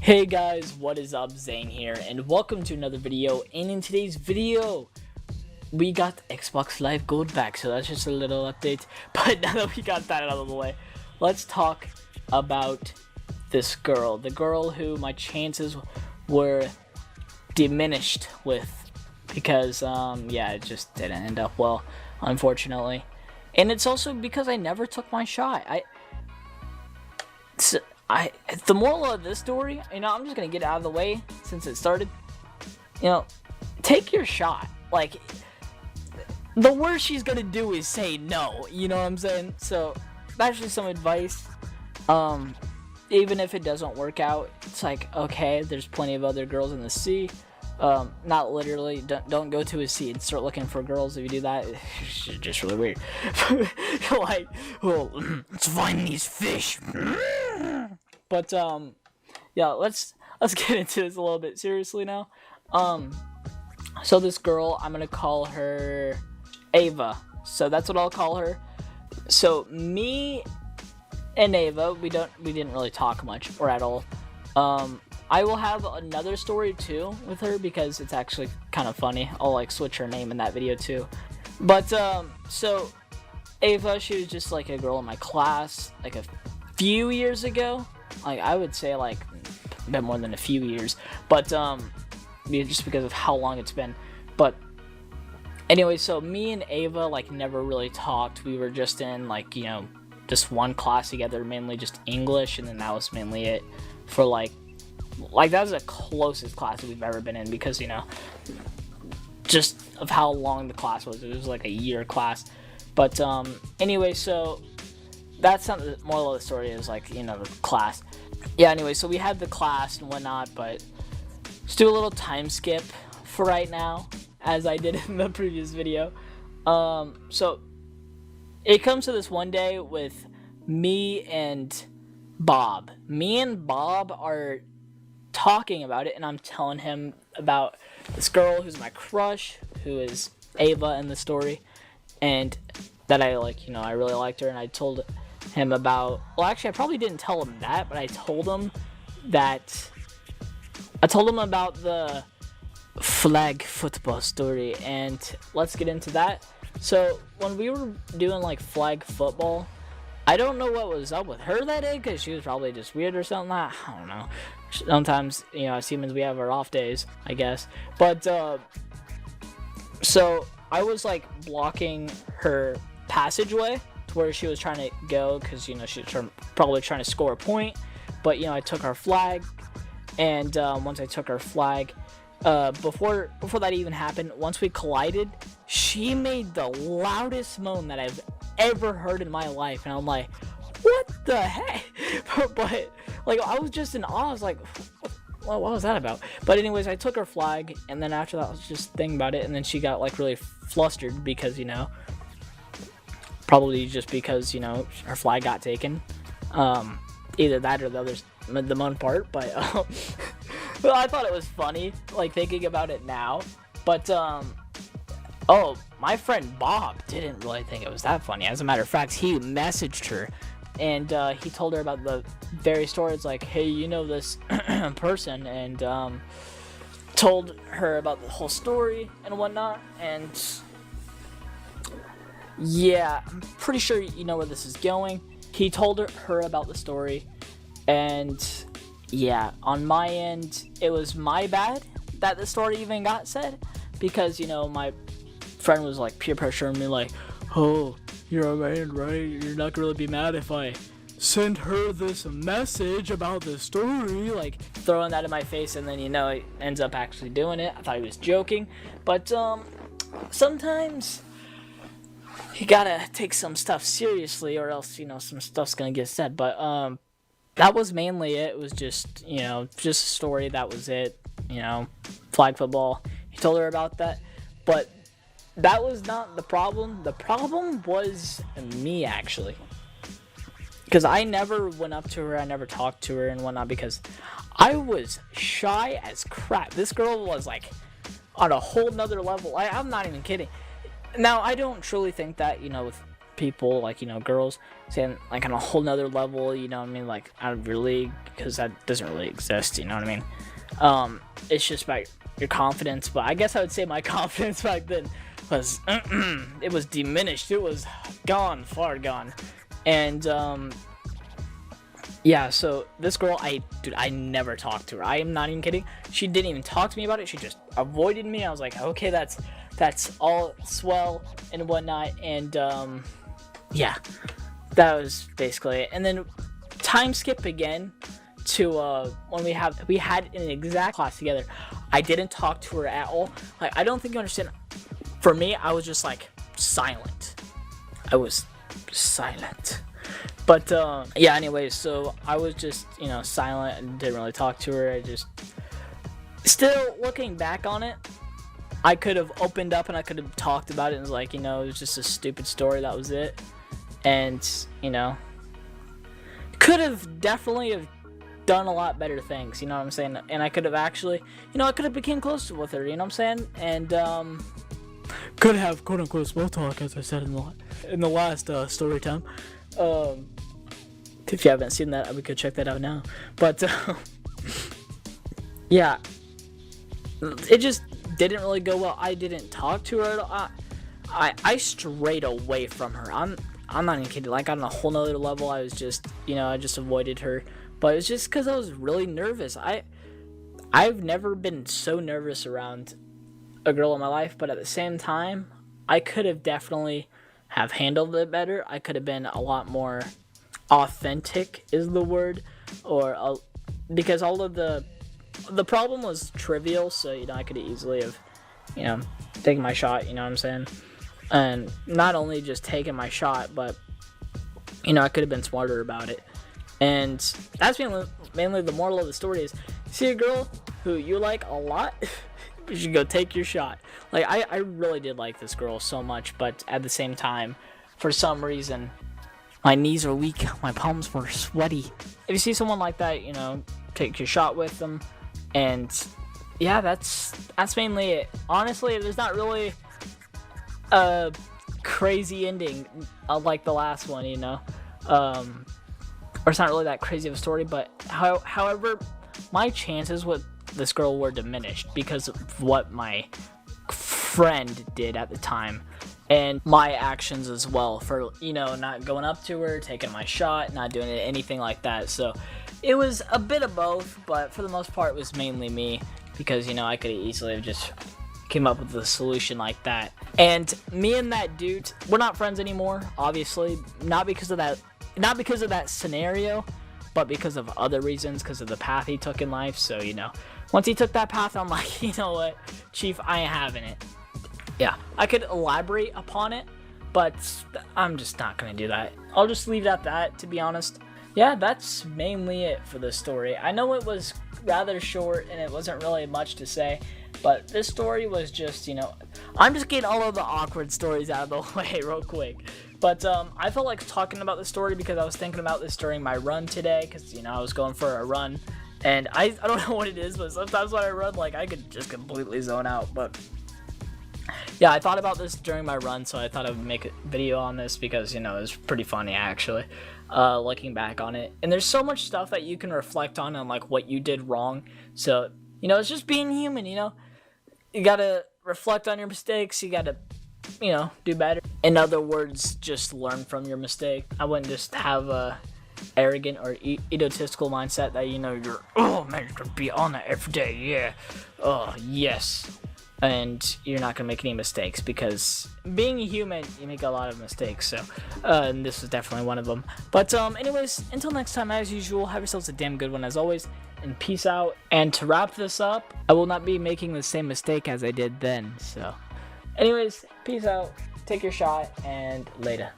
Hey guys, what is up? Zane here, and welcome to another video. And in today's video, we got Xbox Live Gold back, so that's just a little update. But now that we got that out of the way, let's talk about this girl. The girl who my chances were diminished with, because, yeah, it just didn't end up well, unfortunately. And it's also because I never took my shot. The moral of this story, I'm just gonna get it out of the way since it started. Take your shot. Like, the worst she's gonna do is say no. You know what I'm saying? So that's just some advice. Even if it doesn't work out, it's like, okay, there's plenty of other girls in the sea. Not literally. Don't go to a sea and start looking for girls. If you do that, it's just really weird. Like, well, let's find these fish. But yeah, let's get into this a little bit seriously now. So this girl, I'm gonna call her Ava. So that's what I'll call her. So me and Ava, we didn't really talk much or at all. I will have another story too with her because it's actually kind of funny. I'll like switch her name in that video too. But so Ava, she was just like a girl in my class like a few years ago. Like, I would say like a bit more than a few years, but just because of how long it's been. But anyway, so me and Ava like never really talked. We were just in like, just one class together, mainly just English, and then that was mainly it for like that was the closest class we've ever been in because, just of how long the class was. It was like a year class. But anyway, so that's not the moral of the story, is like, the class. Yeah, anyway, so we had the class and whatnot, but let's do a little time skip for right now, as I did in the previous video. So it comes to this one day with me and Bob. Me and Bob are talking about it, and I'm telling him about this girl who's my crush, who is Ava in the story, and that I like, I really liked her, and I told him about, well, actually, I probably didn't tell him that, but I told him about the flag football story, and let's get into that. So when we were doing like flag football, I don't know what was up with her that day, because she was probably just weird or something. I don't know. Sometimes, as humans, we have our off days, I guess. But so I was like blocking her passageway to where she was trying to go, because she was probably trying to score a point. But I took her flag, and once I took her flag, before that even happened, once we collided, she made the loudest moan that I've ever heard in my life, and I'm like, what the heck? But like, I was just in awe. I was like, what was that about? But anyways, I took her flag, and then after that I was just thinking about it, and then she got like really flustered because probably just because her flag got taken. Either that or the moan part. But well, I thought it was funny, like, thinking about it now. But oh, my friend Bob didn't really think it was that funny. As a matter of fact, he messaged her, and he told her about the very story. It's like, hey, this person, and told her about the whole story and whatnot. And yeah, I'm pretty sure you know where this is going. He told her about the story, and yeah, on my end, it was my bad that the story even got said, because my friend was like peer pressuring me, like, oh, you're a man, right? You're not gonna really be mad if I send her this message about the story, like throwing that in my face, and then it ends up actually doing it. I thought he was joking, but sometimes you gotta take some stuff seriously, or else some stuff's gonna get said. But that was mainly it. It was just just a story. That was it. Flag football. He told her about that, but that was not the problem. The problem was me, actually, because I never went up to her. I never talked to her and whatnot, because I was shy as crap. This girl was like on a whole nother level. I'm not even kidding. Now, I don't truly think that with people, like, you know, girls, saying, like, on a whole nother level, you know what I mean, like, out of your league, because that doesn't really exist, you know what I mean? It's just about your confidence, but I guess I would say my confidence back then was, it was diminished, it was gone, far gone, and, yeah, so this girl, dude, I never talked to her. I am not even kidding. She didn't even talk to me about it. She just avoided me. I was like, okay, that's all swell and whatnot. And yeah, that was basically it. And then time skip again to when we had an exact class together. I didn't talk to her at all. Like, I don't think you understand. For me, I was just like silent. I was silent. But, yeah, anyways, so I was just, you know, silent and didn't really talk to her. I just, still looking back on it, I could have opened up and I could have talked about it and was like, you know, it was just a stupid story, that was it. And, you know, could have definitely have done a lot better things, you know what I'm saying? And I could have actually, you know, I could have became close with her, you know what I'm saying? And, could have, quote unquote, small talk, as I said in the last, story time. If you haven't seen that, we could check that out now. But yeah, it just didn't really go well. I didn't talk to her at all. I strayed away from her. I'm not even kidding. Like, on a whole nother level, I was just, you know, I just avoided her. But it's just because I was really nervous. I've never been so nervous around a girl in my life, but at the same time, I could have definitely have handled it better. I could have been a lot more authentic is the word, or because all of the problem was trivial, so, you know, I could easily have, you know, taken my shot, you know what I'm saying? And not only just taking my shot, but, you know, I could have been smarter about it. And that's mainly the moral of the story is, see a girl who you like a lot, you should go take your shot. Like, I really did like this girl so much, but at the same time, for some reason, my knees are weak, my palms were sweaty. If you see someone like that, you know, take your shot with them. And yeah, that's mainly it. Honestly, there's not really a crazy ending like the last one, you know. Or it's not really that crazy of a story, but however, my chances with this girl were diminished because of what my friend did at the time. And my actions as well for, you know, not going up to her, taking my shot, not doing anything like that. So it was a bit of both, but for the most part it was mainly me because, you know, I could easily have just came up with a solution like that. And me and that dude, we're not friends anymore, obviously, not because of that scenario, but because of other reasons, because of the path he took in life. So, you know, once he took that path, I'm like, you know what, Chief, I ain't having it. Yeah, I could elaborate upon it, but I'm just not going to do that. I'll just leave it at that, to be honest. Yeah, that's mainly it for this story. I know it was rather short and it wasn't really much to say, but this story was just, you know, I'm just getting all of the awkward stories out of the way real quick. But I felt like talking about this story because I was thinking about this during my run today, because, you know, I was going for a run. And I don't know what it is, but sometimes when I run, like, I could just completely zone out, but yeah, I thought about this during my run, so I thought I would make a video on this because, you know, it was pretty funny, actually, looking back on it. And there's so much stuff that you can reflect on like, what you did wrong. So, you know, it's just being human, you know? You gotta reflect on your mistakes, you gotta, you know, do better. In other words, just learn from your mistake. I wouldn't just have a arrogant or egotistical mindset that, you know, you're, oh man, you're gonna be on it every day, yeah, oh yes, and you're not gonna make any mistakes, because being a human, you make a lot of mistakes. So and this was definitely one of them. But anyways, until next time, as usual, have yourselves a damn good one as always, and peace out. And to wrap this up, I will not be making the same mistake as I did then. So anyways, peace out, take your shot, and later.